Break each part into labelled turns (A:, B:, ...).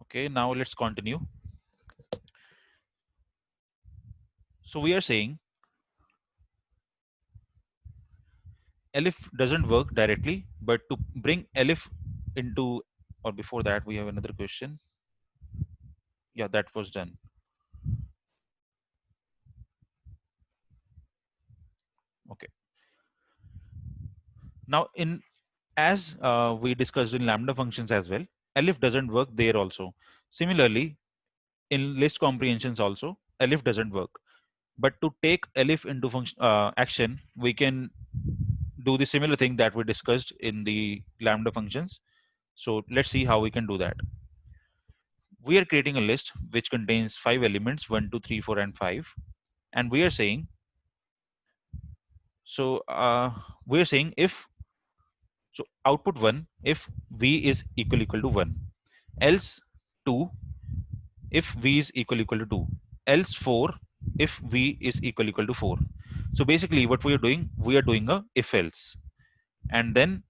A: Okay, now let's continue. So we are saying elif doesn't work directly, but to bring elif into, or before that, we have another question. Yeah, that was done. Okay. Now, in as we discussed in lambda functions as well, elif doesn't work there also. Similarly, in list comprehensions also, elif doesn't work. But to take elif into function action, we can do the similar thing that we discussed in the lambda functions. So let's see how we can do that. We are creating a list which contains 5 elements 1, 2, 3, 4, and 5, and we are saying so we are saying if so output 1 if v is equal to 1, else 2 if v is equal to 2, else 4 if v is equal to 4. So basically what we are doing a if else, and then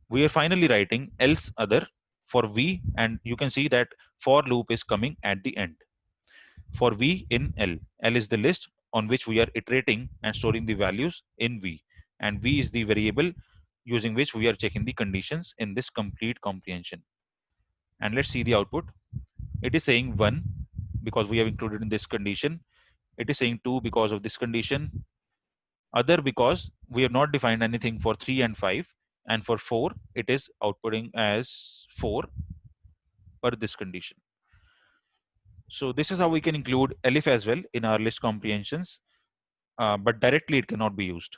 A: we are finally writing else other for v, and you can see that for loop is coming at the end for v in L. L is the list on which we are iterating and storing the values in v, and v is the variable using which we are checking the conditions in this complete comprehension. And let's see the output. It is saying 1 because we have included in this condition. It is saying 2 because of this condition. Other because we have not defined anything for 3 and 5. And for 4, it is outputting as 4 per this condition. So this is how we can include elif as well in our list comprehensions, but directly it cannot be used.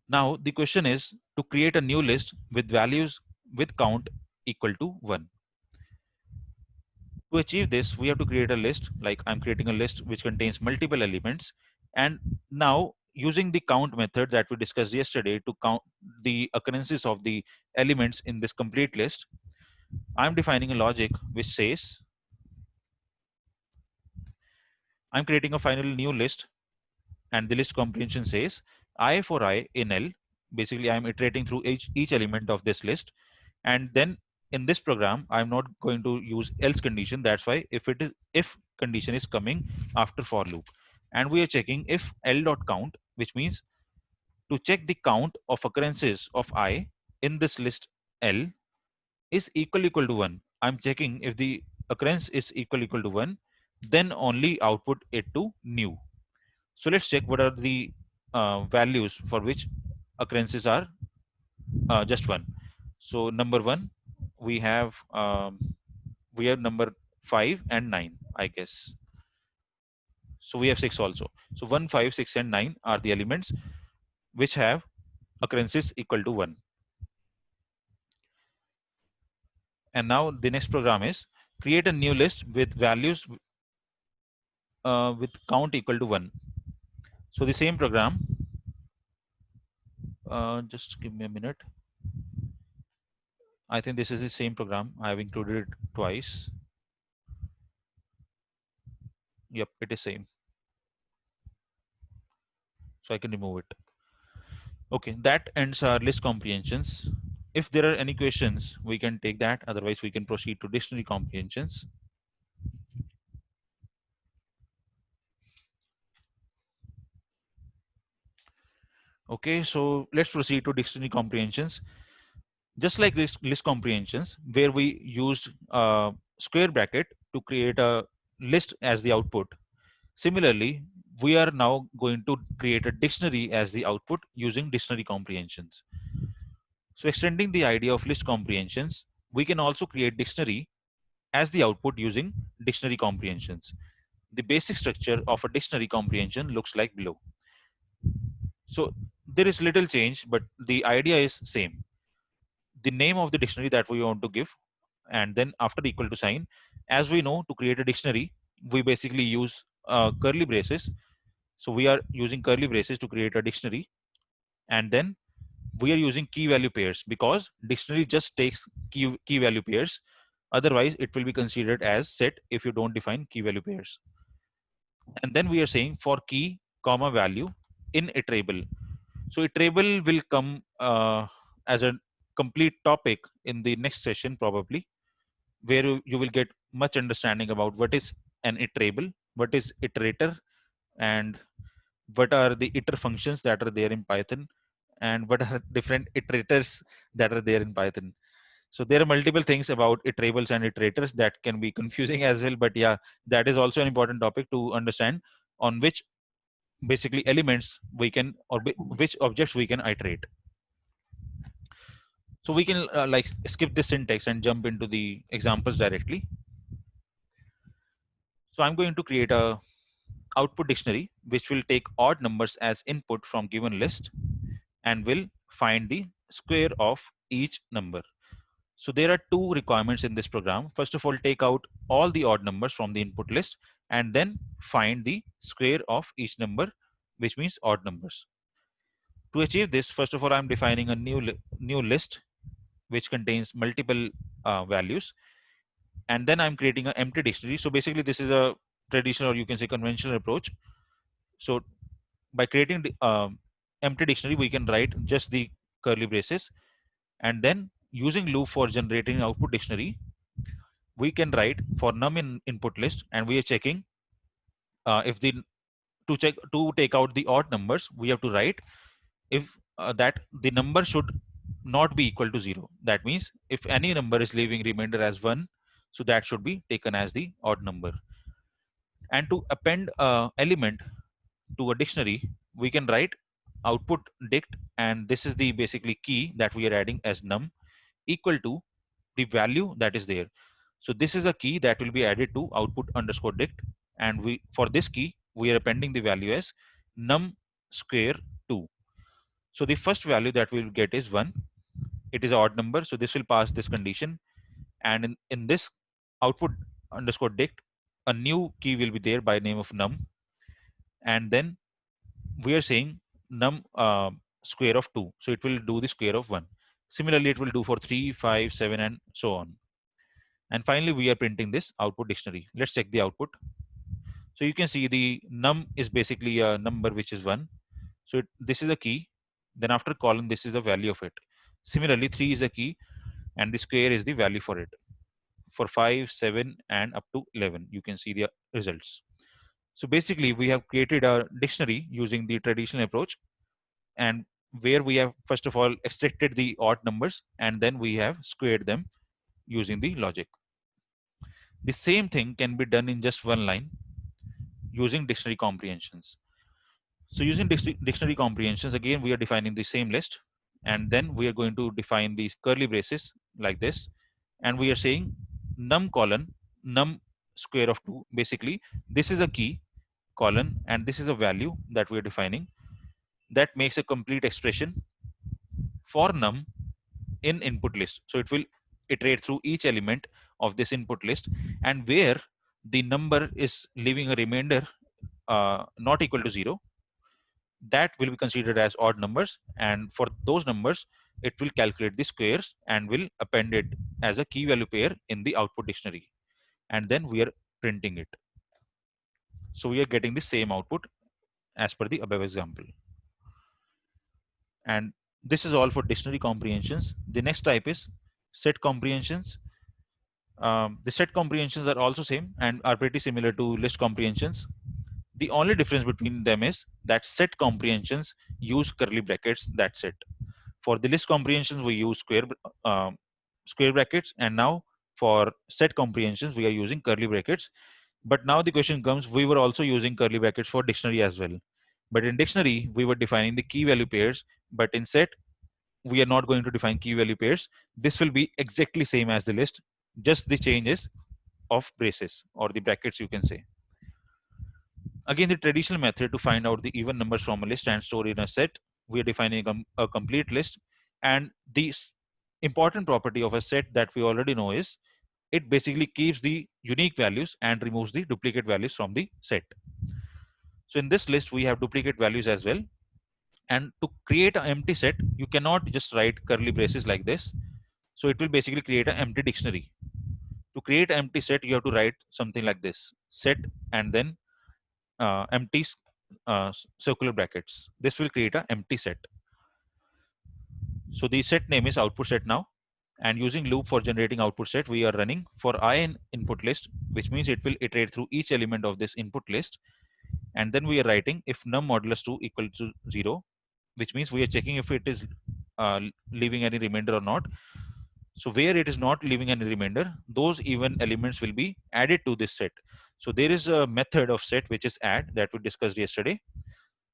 A: Now the question is to create a new list with values with count equal to 1. To achieve this, we have to create a list, like I'm creating a list which contains multiple elements. And now using the count method that we discussed yesterday to count the occurrences of the elements in this complete list, I'm defining a logic which says I'm creating a final new list, and the list comprehension says I for I in L. Basically, I'm iterating through each element of this list, and then in this program, I'm not going to use else condition. That's why if condition is coming after for loop, and we are checking if L dot count, which means to check the count of occurrences of I in this list L is equal to 1. I'm checking if the occurrence is equal to 1, then only output it to new. So let's check what are the values for which occurrences are just 1. So number 1, we have number 5 and 9, I guess. So we have 6 also. So 1, 5, 6, and 9 are the elements which have occurrences equal to 1. And now the next program is create a new list with values with count equal to 1. So the same program, just give me a minute. I think this is the same program. I have included it twice. Yep, it is same. So I can remove it. Okay, that ends our list comprehensions. If there are any questions, we can take that. Otherwise, we can proceed to dictionary comprehensions. Okay, so let's proceed to dictionary comprehensions. Just like list comprehensions, where we used square bracket to create a list as the output. Similarly, we are now going to create a dictionary as the output using dictionary comprehensions. So extending the idea of list comprehensions, we can also create dictionary as the output using dictionary comprehensions. The basic structure of a dictionary comprehension looks like below. So there is little change, but the idea is same. The name of the dictionary that we want to give, and then after the equal to sign, as we know, to create a dictionary, we basically use curly braces. So we are using curly braces to create a dictionary, and then we are using key value pairs because dictionary just takes key value pairs. Otherwise, it will be considered as set if you don't define key value pairs. And then we are saying for key comma value in iterable. So iterable will come as a complete topic in the next session probably. where you will get much understanding about what is an iterable, what is iterator, and what are the iter functions that are there in Python, and what are different iterators that are there in Python. So there are multiple things about iterables and iterators that can be confusing as well. But yeah, that is also an important topic to understand, on which basically elements we can, or which objects we can iterate. So we can like skip this syntax and jump into the examples directly. So I'm going to create a output dictionary which will take odd numbers as input from given list and will find the square of each number. So there are two requirements in this program. First of all, take out all the odd numbers from the input list and then find the square of each number, which means odd numbers. To achieve this, first of all, I'm defining a new list which contains multiple values, and then I'm creating an empty dictionary. So basically, this is a traditional, or you can say conventional approach. So by creating the empty dictionary, we can write just the curly braces, and then using loop for generating output dictionary, we can write for num in input list, and we are checking if the to take out the odd numbers, we have to write if that the number should not be equal to 0. That means if any number is leaving remainder as 1, so that should be taken as the odd number. And to append element to a dictionary, we can write output dict, and this is the basically key that we are adding as num equal to the value that is there. So this is a key that will be added to output underscore dict, and we, for this key, we are appending the value as num square 2. So the first value that we will get is 1. It is an odd number, so this will pass this condition. And in this output underscore dict, a new key will be there by name of num, and then we are saying num square of 2. So it will do the square of 1. Similarly, it will do for 3, 5, 7, and so on. And finally, we are printing this output dictionary. Let's check the output. So you can see the num is basically a number which is 1. So this is a key. Then after colon, this is the value of it. Similarly, 3 is a key, and the square is the value for it. For 5, 7, and up to 11, you can see the results. So basically, we have created a dictionary using the traditional approach, and where we have first of all extracted the odd numbers, and then we have squared them using the logic. The same thing can be done in just one line using dictionary comprehensions. So using dictionary comprehensions, again, we are defining the same list, and then we are going to define these curly braces like this, and we are saying num colon num square of 2. Basically, this is a key colon, and this is a value that we are defining that makes a complete expression for num in input list. So it will iterate through each element of this input list, and where the number is leaving a remainder not equal to 0, that will be considered as odd numbers, and for those numbers it will calculate the squares and will append it as a key value pair in the output dictionary, and then we are printing it. So we are getting the same output as per the above example. And this is all for dictionary comprehensions. The next type is set comprehensions. The set comprehensions are also same and are pretty similar to list comprehensions. The only difference between them is that set comprehensions use curly brackets. That's it. For the list comprehensions, we use square brackets, and now for set comprehensions, we are using curly brackets. But now the question comes: we were also using curly brackets for dictionary as well. But in dictionary, we were defining the key value pairs. But in set, we are not going to define key value pairs. This will be exactly same as the list. Just the changes of braces or the brackets, you can say. Again, the traditional method to find out the even numbers from a list and store in a set, we are defining a complete list. And the important property of a set that we already know is it basically keeps the unique values and removes the duplicate values from the set. So in this list, we have duplicate values as well. And to create an empty set, you cannot just write curly braces like this. So it will basically create an empty dictionary. To create an empty set, you have to write something like this: set and then empty circular brackets. This will create an empty set. So the set name is output set now, And using loop for generating output set, we are running for I in input list, which means it will iterate through each element of this input list. And then we are writing if num modulus 2 equal to 0, which means we are checking if it is leaving any remainder or not. So where it is not leaving any remainder, those even elements will be added to this set. So there is a method of set which is add that we discussed yesterday.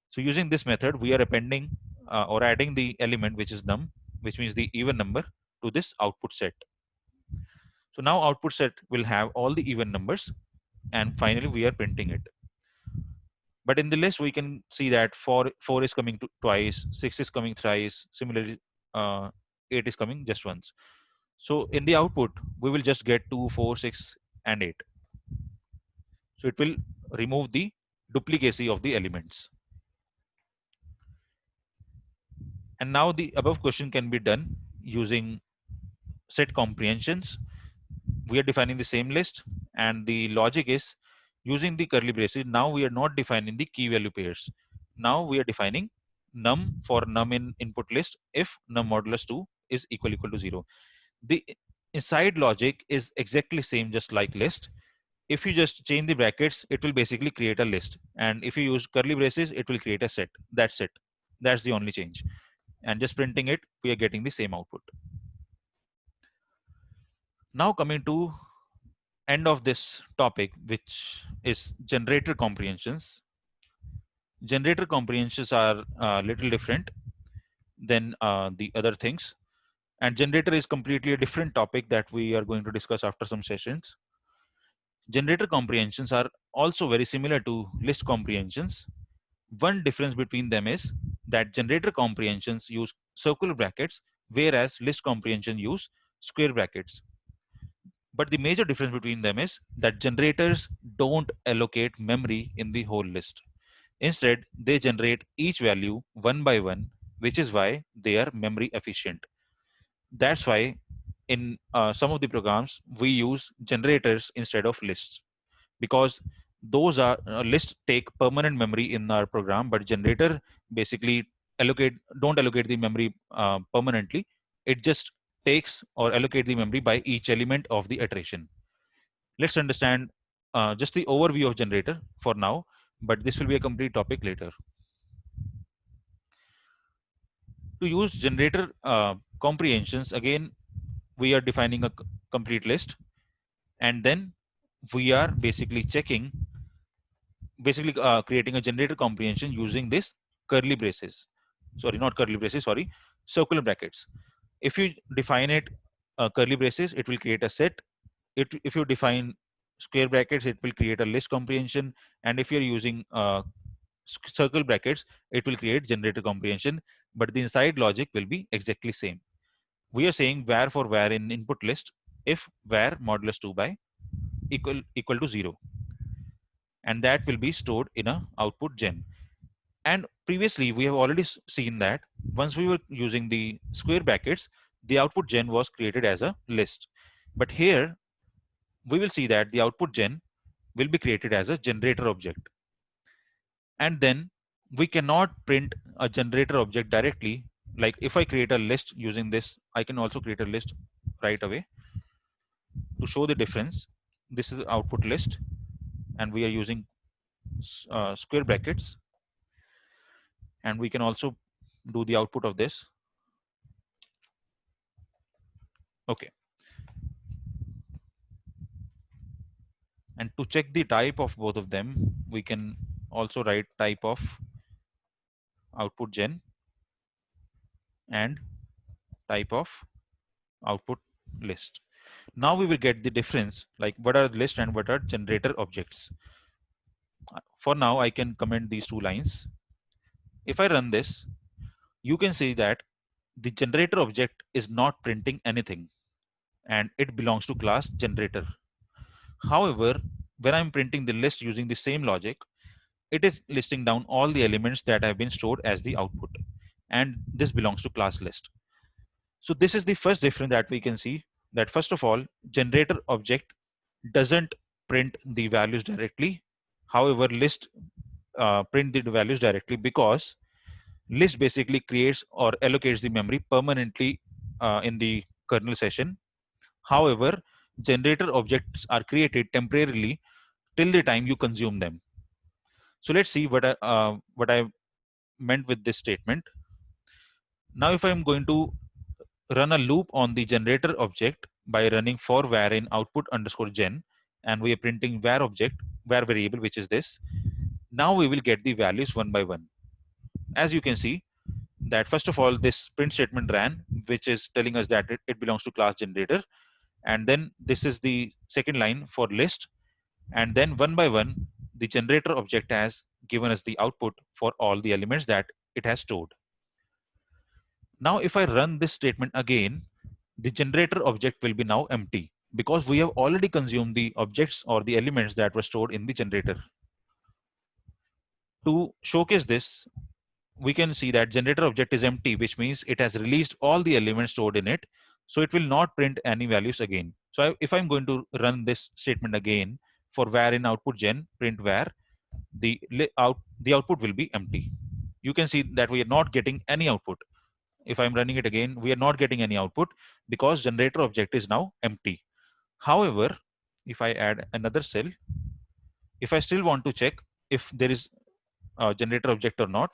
A: So using this method, we are appending or adding the element which is num, which means the even number, to this output set. So now output set will have all the even numbers, and finally we are printing it. But in the list, we can see that 4 is coming twice, 6 is coming thrice, similarly 8 is coming just once. So in the output, we will just get 2, 4, 6, and 8. So it will remove the duplicacy of the elements. And now the above question can be done using set comprehensions. We are defining the same list, and the logic is using the curly braces. Now we are not defining the key value pairs. Now we are defining num for num in input list if num modulus 2 is equal to 0. The inside logic is exactly same, just like list. If you just change the brackets, it will basically create a list, and if you use curly braces, it will create a set. That's it. That's the only change. And just printing it, we are getting the same output. Now coming to end of this topic, which is generator comprehensions. Generator comprehensions are a little different than the other things, and generator is completely a different topic that we are going to discuss after some sessions. Generator comprehensions are also very similar to list comprehensions. One difference between them is that generator comprehensions use circular brackets, whereas list comprehension use square brackets. But the major difference between them is that generators don't allocate memory in the whole list. Instead, they generate each value one by one, which is why they are memory efficient. That's why in some of the programs, we use generators instead of lists, because those are lists take permanent memory in our program, but generator basically don't allocate the memory permanently. It just takes or allocate the memory by each element of the iteration. Let's understand just the overview of generator for now, but this will be a complete topic later. To use generator comprehensions, again, we are defining a complete list, and then we are basically creating a generator comprehension using this curly braces. Sorry, not curly braces, sorry, circular brackets. If you define it curly braces, it will create a set. If you define square brackets, it will create a list comprehension. And if you're using circle brackets, it will create generator comprehension, but the inside logic will be exactly same. We are saying var for var in input list if var modulus 2 by equal to 0, and that will be stored in a output gen. And previously we have already seen that once we were using the square brackets, the output gen was created as a list. But here we will see that the output gen will be created as a generator object. And then we cannot print a generator object directly. Like if I create a list using this, I can also create a list right away. To show the difference, this is output list, and we are using square brackets, and we can also do the output of this. Okay. And to check the type of both of them, we can also write type of output gen and type of output list. Now we will get the difference, like what are list and what are generator objects. For now, I can comment these two lines. If I run this, you can see that the generator object is not printing anything, and it belongs to class generator. However, when I'm printing the list using the same logic, it is listing down all the elements that have been stored as the output, and this belongs to class list. So this is the first difference that we can see, that first of all, generator object doesn't print the values directly. However, list print the values directly, because list basically creates or allocates the memory permanently in the kernel session. However, generator objects are created temporarily till the time you consume them. So let's see what I meant with this statement. Now, if I'm going to run a loop on the generator object by running for var in output underscore gen, and we are printing var object, var variable, which is this. Now we will get the values one by one. As you can see, that first of all, this print statement ran, which is telling us that it belongs to class generator. And then this is the second line for list. And then one by one, the generator object has given us the output for all the elements that it has stored. Now, if I run this statement again, the generator object will be now empty because we have already consumed the objects or the elements that were stored in the generator. To showcase this, we can see that generator object is empty, which means it has released all the elements stored in it. So it will not print any values again. So if I'm going to run this statement again for var in output gen, print var, the output will be empty. You can see that we are not getting any output. If I'm running it again, we are not getting any output because generator object is now empty. However, if I add another cell, if I still want to check if there is a generator object or not,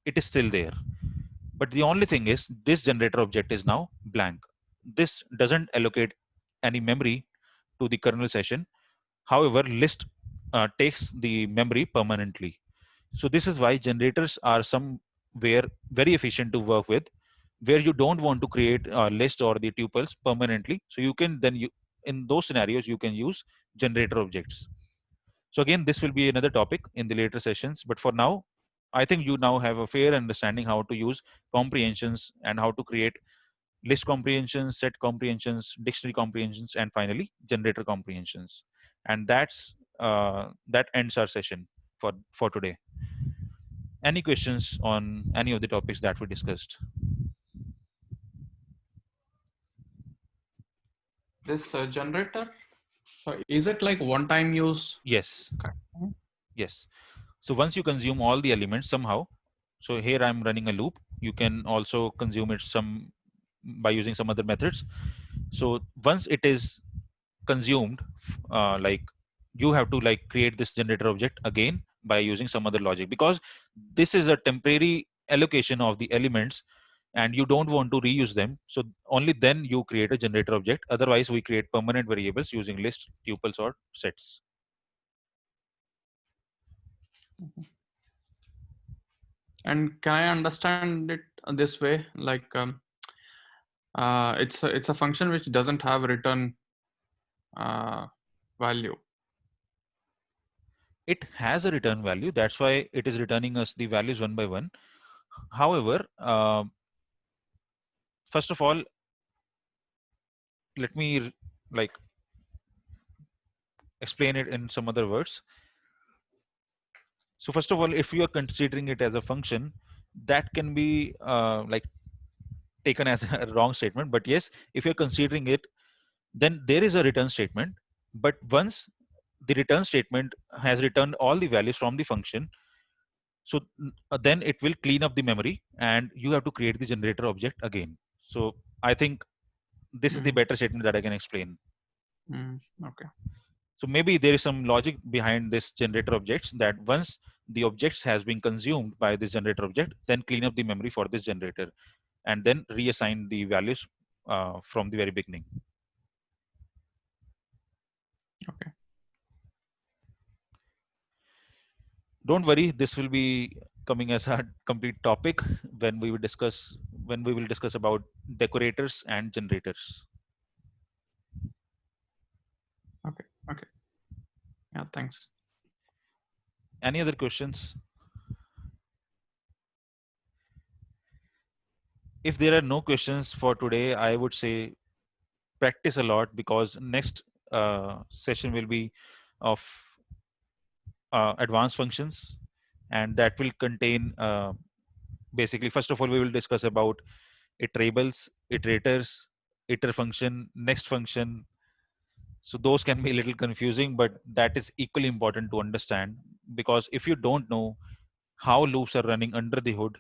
A: it is still there. But the only thing is this generator object is now blank. This doesn't allocate any memory to the kernel session. However, list takes the memory permanently. So this is why generators are somewhere very efficient to work with, where you don't want to create a list or the tuples permanently. So you can then, in those scenarios, you can use generator objects. So again, this will be another topic in the later sessions. But for now, I think you now have a fair understanding how to use comprehensions and how to create list comprehensions, set comprehensions, dictionary comprehensions, and finally generator comprehensions. And that ends our session for today. Any questions on any of the topics that we discussed?
B: This generator, is it like one-time use?
A: Yes.
B: Okay.
A: Yes. So once you consume all the elements somehow, so here I'm running a loop. You can also consume it some by using some other methods. So once it is consumed, like you have to like create this generator object again by using some other logic, because this is a temporary allocation of the elements and you don't want to reuse them. So only then you create a generator object. Otherwise we create permanent variables using list, tuples, or sets.
B: Mhm. And can I understand it this way? Like it's a function which doesn't have return uh, value.
A: It has a return value. That's why it is returning us the values one by one. However, first of all, let me like explain it in some other words. So first of all, if you are considering it as a function, that can be like taken as a wrong statement. But yes, if you're considering it, then there is a return statement. But once the return statement has returned all the values from the function, so then it will clean up the memory and you have to create the generator object again. So I think this is the
B: Mm,
A: better statement that I can explain.
B: okay.
A: So maybe there is some logic behind this generator objects, that once the objects has been consumed by this generator object, then clean up the memory for this generator and then reassign the values from the very beginning.
B: Okay.
A: Don't worry, this will be coming as a complete topic when we will discuss about decorators and generators.
B: Okay. Okay. Yeah. Thanks.
A: Any other questions? If there are no questions for today, I would say practice a lot, because next session will be of advanced functions, and that will contain basically, first of all, we will discuss about iterables, iterators, iter function, next function. So those can be a little confusing, but that is equally important to understand, because if you don't know how loops are running under the hood,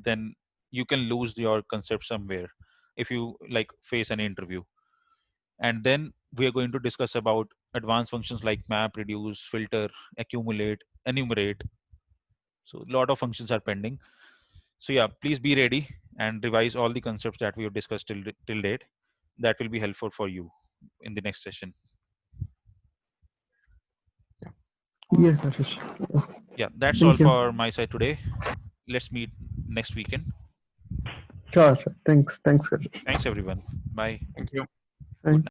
A: then you can lose your concept somewhere. if you like face an interview. And then we are going to discuss about advanced functions like map, reduce, filter, accumulate, enumerate. So a lot of functions are pending. So yeah, please be ready and revise all the concepts that we have discussed till date. That will be helpful for you in the next session.
C: Yes, Ashish.
A: Yeah, that's all
C: Thank you.
A: for my side today. Let's meet next weekend.
C: Sure, sure. Thanks, Ashish.
A: Thanks everyone. Bye.
B: Thank you.
C: Bye.